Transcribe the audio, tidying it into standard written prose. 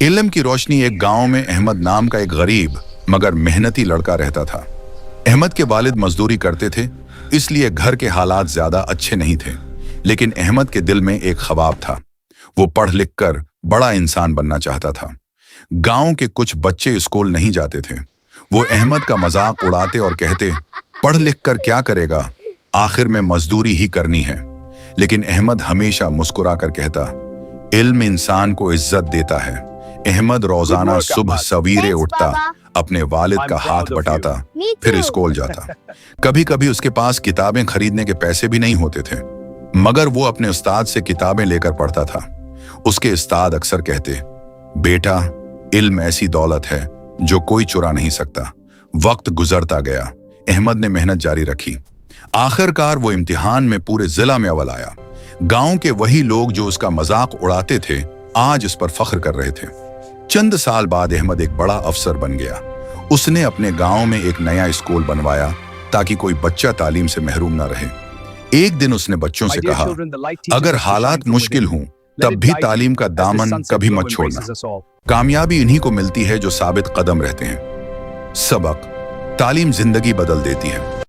इल्म की रोशनी एक गांव में अहमद नाम का एक गरीब मगर मेहनती लड़का रहता था। अहमद के वालिद मजदूरी करते थे, इसलिए घर के हालात ज्यादा अच्छे नहीं थे। लेकिन अहमद के दिल में एक ख्वाब था। वो पढ़ लिख कर बड़ा इंसान बनना चाहता था। गांव के कुछ बच्चे स्कूल नहीं जाते थे। वो अहमद का मजाक उड़ाते और कहते, पढ़ लिख कर क्या करेगा, आखिर में मजदूरी ही करनी है। लेकिन अहमद हमेशा मुस्कुरा कर कहता, इल्म इंसान को इज्जत देता है। अहमद रोजाना सुबह सवेरे उठता, अपने वालिद का हाथ बटाता, फिर स्कूल जाता। कभी कभी उसके पास किताबें खरीदने के पैसे भी नहीं होते थे, मगर वो अपने उस्ताद से किताबें लेकर पढ़ता था। उसके उस्ताद अक्सर कहते, बेटा, इल्म ऐसी दौलत है जो कोई चुरा नहीं सकता। वक्त गुजरता गया, अहमद ने मेहनत जारी रखी। आखिरकार वो इम्तिहान में पूरे जिला में अव्वल आया। गांव के वही लोग जो उसका मजाक उड़ाते थे, आज उस पर फख्र कर रहे थे। चंद साल बाद अहमद एक बड़ा अफसर बन गया। उसने अपने गांव में एक नया स्कूल बनवाया ताकि कोई बच्चा तालीम से महरूम न रहे। एक दिन उसने बच्चों से कहा, अगर हालात मुश्किल हों तब भी तालीम का दामन कभी मत छोड़ना। कामयाबी इन्हीं को मिलती है जो साबित कदम रहते हैं। सबक: तालीम जिंदगी बदल देती है।